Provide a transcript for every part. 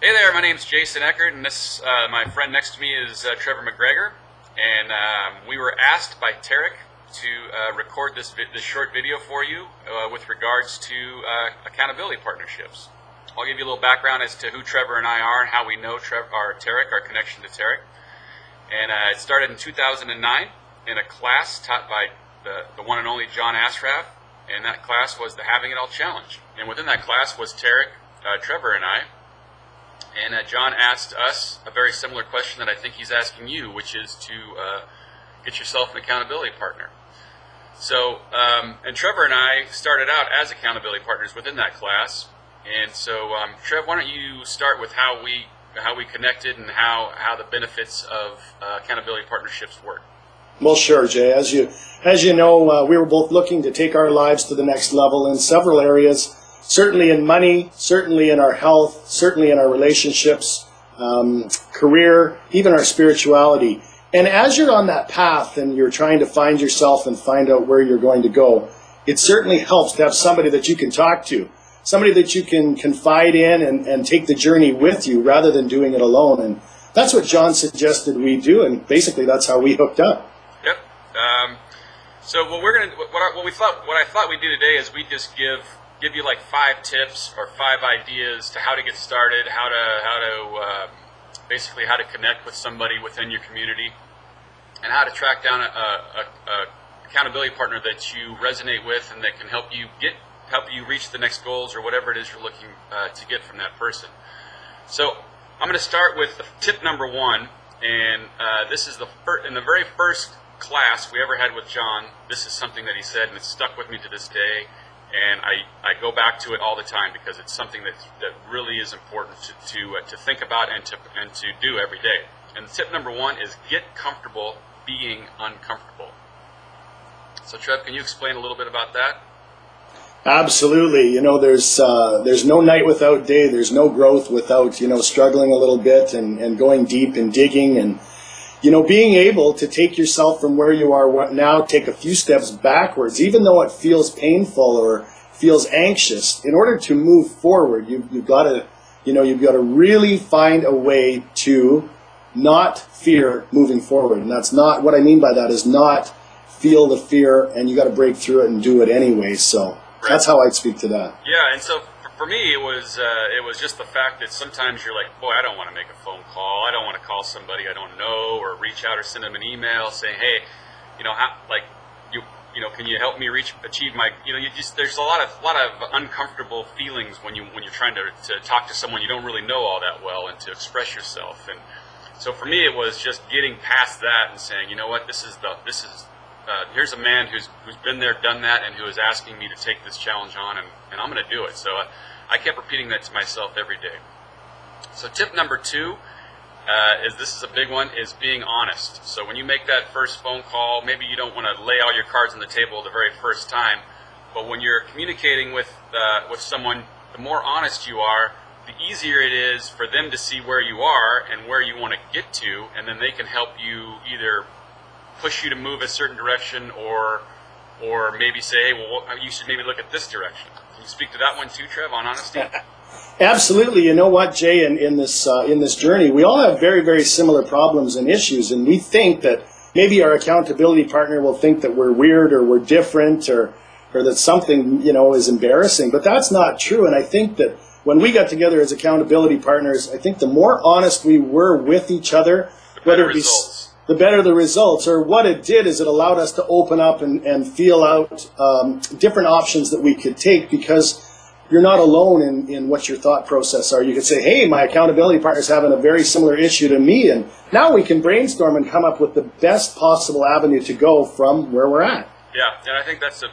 Hey there, my name's Jason Eckert, and this my friend next to me is Trevor McGregor, and we were asked by Tarek to record this short video for you with regards to accountability partnerships. I'll give you a little background as to who Trevor and I are and how we know Tarek, our connection to Tarek. And it started in 2009 in a class taught by the one and only John Ashraf, and that class was the Having It All Challenge. And within that class was Tarek, Trevor, and I. And John asked us a very similar question that I think he's asking you, which is to get yourself an accountability partner. So, and Trevor and I started out as accountability partners within that class. And so, Trev, why don't you start with how we connected and how the benefits of accountability partnerships work? Well, sure, Jay. As you know, we were both looking to take our lives to the next level in several areas. Certainly in money, certainly in our health, certainly in our relationships, career, even our spirituality. And as you're on that path and you're trying to find yourself and find out where you're going to go, it certainly helps to have somebody that you can talk to, somebody that you can confide in and take the journey with you rather than doing it alone. And that's what John suggested we do, and basically that's how we hooked up. Yep. So what I thought we'd do today is we just give you like 5 tips or 5 ideas to how to get started, how to basically how to connect with somebody within your community, and how to track down a accountability partner that you resonate with and that can help you reach the next goals or whatever it is you're looking to get from that person. So I'm going to start with tip number 1, and this is in the very first class we ever had with John. This is something that he said, and it's stuck with me to this day. And I go back to it all the time because it's something that really is important to think about and to do every day. And tip number 1 is get comfortable being uncomfortable. So Trev, can you explain a little bit about that? Absolutely. You know, there's no night without day. There's no growth without, struggling a little bit and going deep and digging and, being able to take yourself from where you are now, take a few steps backwards, even though it feels painful or feels anxious. In order to move forward, you've got to really find a way to not fear moving forward. And that's not what I mean by that is not feel the fear, and you got to break through it and do it anyway. So that's how I'd speak to that. Yeah, and so for me, it was just the fact that sometimes you're like, boy, I don't want to make a phone call. I don't want to call somebody I don't know or reach out or send them an email saying, hey, can you help me achieve my, there's a lot of uncomfortable feelings when you're trying to talk to someone you don't really know all that well and to express yourself. And so for me, it was just getting past that and saying, you know what, here's a man who's been there, done that, and who is asking me to take this challenge on, and I'm going to do it. So I kept repeating that to myself every day. So tip number 2 this is a big one, is being honest. So when you make that first phone call, maybe you don't want to lay all your cards on the table the very first time, but when you're communicating with someone, the more honest you are, the easier it is for them to see where you are and where you want to get to, and then they can help you either push you to move a certain direction or maybe say, hey, well, you should maybe look at this direction. Can you speak to that one too, Trev, on honesty? Absolutely. You know what, Jay, in this journey, we all have very, very similar problems and issues, and we think that maybe our accountability partner will think that we're weird or we're different or that something, is embarrassing, but that's not true. And I think that when we got together as accountability partners, I think the more honest we were with each other, the better the results. Or what it did is it allowed us to open up and feel out different options that we could take, because you're not alone in what your thought process are. You could say, hey, my accountability partner's having a very similar issue to me, and now we can brainstorm and come up with the best possible avenue to go from where we're at. Yeah, and I think that's a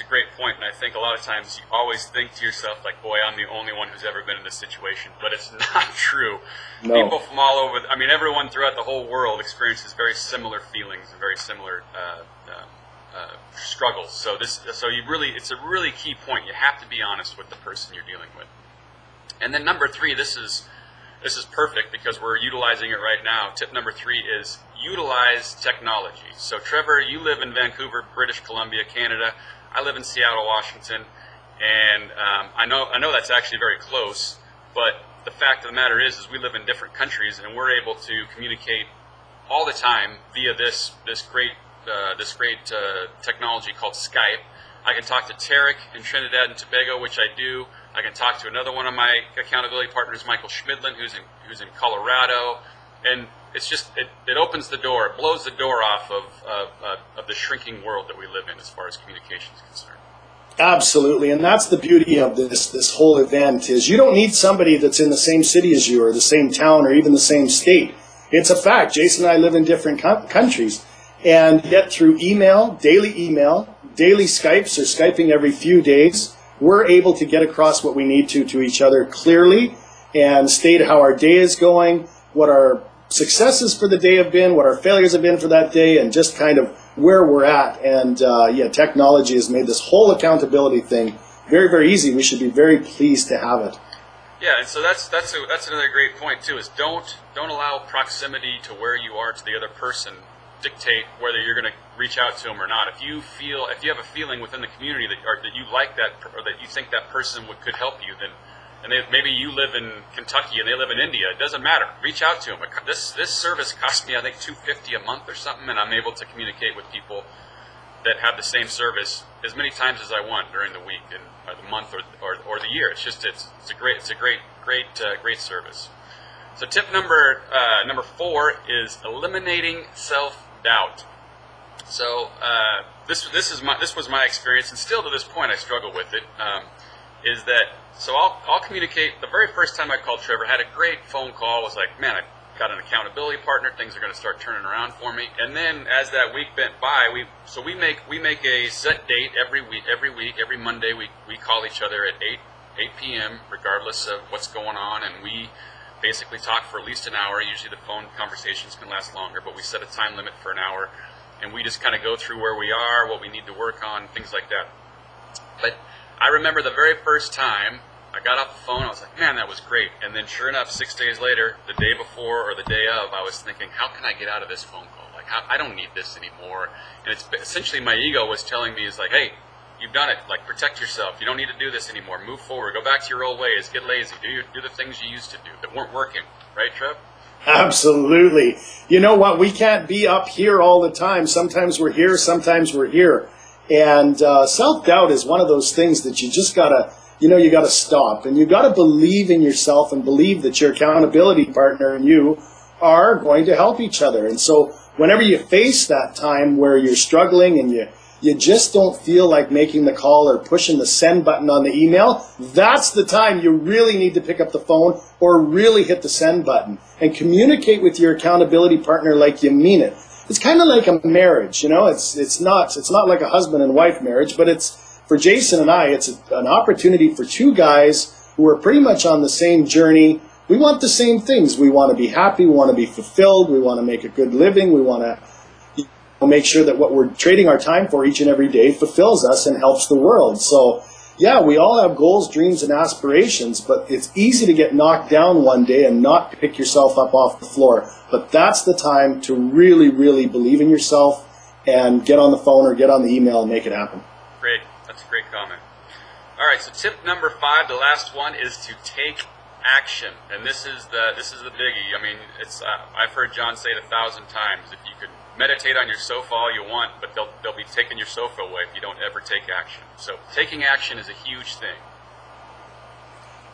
great point, and I think a lot of times you always think to yourself, like, boy, I'm the only one who's ever been in this situation, but it's not true. No. People from all over, everyone throughout the whole world experiences very similar feelings and very similar struggles. So it's a really key point. You have to be honest with the person you're dealing with. And then number 3, this is perfect because we're utilizing it right now. Tip number 3 is utilize technology. So Trevor, you live in Vancouver, British Columbia, Canada. I live in Seattle, Washington, and I know that's actually very close. But the fact of the matter is we live in different countries, and we're able to communicate all the time via this great technology called Skype. I can talk to Tarek in Trinidad and Tobago, which I do. I can talk to another one of my accountability partners, Michael Schmidlin, who's in Colorado, and it's just it opens the door, it blows the door off of the shrinking world that we live in as far as communication is concerned. Absolutely, and that's the beauty of this whole event is you don't need somebody that's in the same city as you or the same town or even the same state. It's a fact. Jason and I live in different countries, and yet through email, daily Skypes or Skyping every few days, we're able to get across what we need to each other clearly and state how our day is going, what our successes for the day have been, what our failures have been for that day, and just kind of where we're at. And technology has made this whole accountability thing very, very easy. We should be very pleased to have it. Yeah, and so that's another great point too. Is don't allow proximity to where you are to the other person dictate whether you're going to reach out to them or not. If you have a feeling within the community that you like that, or that you think that person could help you, then, and maybe you live in Kentucky and they live in India, it doesn't matter. Reach out to them. This service cost me, I think, $250 a month or something, and I'm able to communicate with people that have the same service as many times as I want during the week and the month or the year. It's a great service. So tip number 4 is eliminating self-doubt. So this was my experience, and still to this point I struggle with it. Is that so? I'll communicate. The very first time I called Trevor, had a great phone call. Was like, man, I got an accountability partner. Things are going to start turning around for me. And then as that week went by, we make a set date every Monday. We call each other at 8 p.m. regardless of what's going on, and we basically talk for at least an hour. Usually the phone conversations can last longer, but we set a time limit for an hour, and we just kind of go through where we are, what we need to work on, things like that. But I remember the very first time I got off the phone, I was like, man, that was great. And then sure enough, 6 days later, the day before or the day of, I was thinking, how can I get out of this phone call? Like, I don't need this anymore. And it's essentially my ego was telling me, is like, hey, you've done it. Like, protect yourself. You don't need to do this anymore. Move forward. Go back to your old ways. Get lazy. Do the things you used to do that weren't working. Right, Trev? Absolutely. You know what? We can't be up here all the time. Sometimes we're here. Sometimes we're here. And self-doubt is one of those things that you just gotta, you gotta stop. And you gotta believe in yourself and believe that your accountability partner and you are going to help each other. And so whenever you face that time where you're struggling and you just don't feel like making the call or pushing the send button on the email, that's the time you really need to pick up the phone or really hit the send button and communicate with your accountability partner like you mean it. It's kind of like a marriage, it's not like a husband and wife marriage, but it's, for Jason and I, it's an opportunity for two guys who are pretty much on the same journey. We want the same things. We want to be happy, we want to be fulfilled, we want to make a good living, we want to make sure that what we're trading our time for each and every day fulfills us and helps the world. So yeah, we all have goals, dreams, and aspirations, but it's easy to get knocked down one day and not pick yourself up off the floor. But that's the time to really, really believe in yourself and get on the phone or get on the email and make it happen. Great. That's a great comment. All right, so tip number 5, the last one, is to take action. And this is the biggie. I mean, I've heard John say it 1,000 times. If you could meditate on your sofa all you want, but they'll be taking your sofa away if you don't ever take action. So taking action is a huge thing.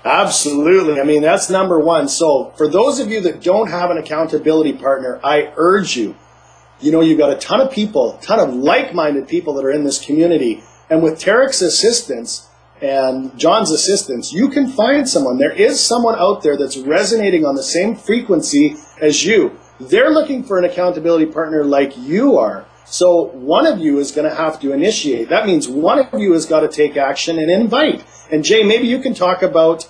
Absolutely. I mean, that's number one. So for those of you that don't have an accountability partner, I urge you, you've got a ton of people, ton of like-minded people that are in this community. And with Tarek's assistance and John's assistance, you can find someone. There is someone out there that's resonating on the same frequency as you. They're looking for an accountability partner like you are. So one of you is going to have to initiate. That means one of you has got to take action and invite. And Jay, maybe you can talk about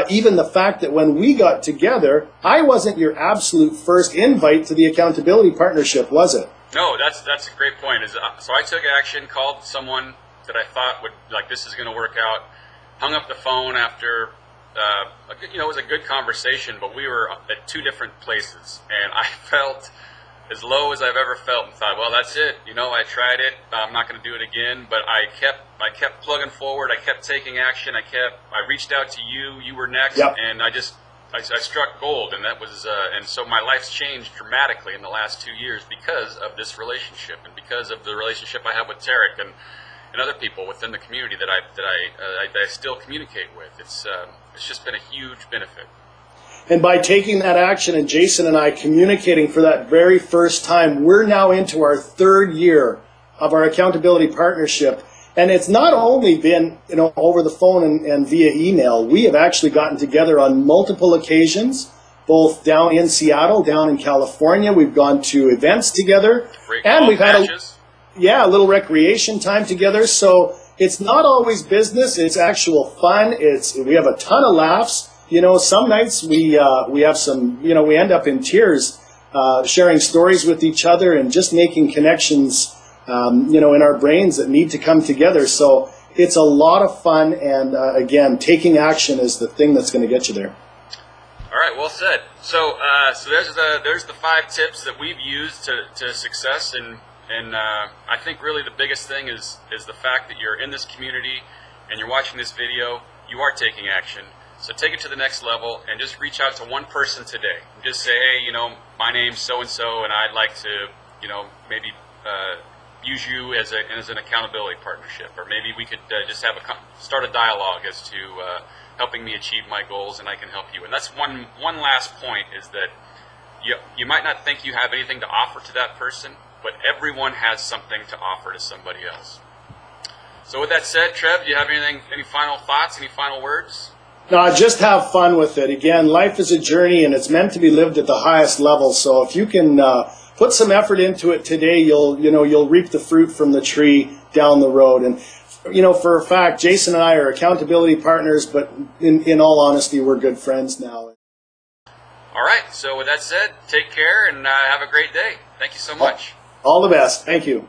even the fact that when we got together, I wasn't your absolute first invite to the accountability partnership, was it? No, that's a great point. So I took action, called someone that I thought would, like, this is going to work out, hung up the phone after, it was a good conversation, but we were at two different places, and I felt as low as I've ever felt, and thought, well, that's it. You know, I tried it. I'm not going to do it again. But I kept plugging forward. I kept taking action. I reached out to you. You were next, Yep. and I struck gold, and that was and so my life's changed dramatically in the last 2 years because of this relationship, and because of the relationship I have with Tarek and other people within the community that I still communicate with. It's just been a huge benefit. And by taking that action, and Jason and I communicating for that very first time, we're now into our 3rd year of our accountability partnership. And it's not only been, you know, over the phone and via email. We have actually gotten together on multiple occasions, both down in Seattle, down in California. We've gone to events together, and we've had a little recreation time together. So it's not always business; it's actual fun. We have a ton of laughs. You know, some nights we have some. You know, we end up in tears, sharing stories with each other and just making connections. You know, in our brains that need to come together. So it's a lot of fun, and again, taking action is the thing that's going to get you there. All right, well said. So, there's the 5 tips that we've used to success, and I think really the biggest thing is the fact that you're in this community and you're watching this video. You are taking action. So take it to the next level and just reach out to one person today. Just say, hey, you know, my name's so and so, and I'd like to, you know, maybe use you as an accountability partnership, or maybe we could just have start a dialogue as to helping me achieve my goals, and I can help you. And that's one last point, is that you might not think you have anything to offer to that person, but everyone has something to offer to somebody else. So with that said, Trev, do you have any final thoughts, any final words? No, just have fun with it. Again, life is a journey, and it's meant to be lived at the highest level. So if you can put some effort into it today, you'll reap the fruit from the tree down the road. And you know, for a fact, Jason and I are accountability partners, but in all honesty, we're good friends now. All right. So with that said, take care and have a great day. Thank you so much. All the best. Thank you.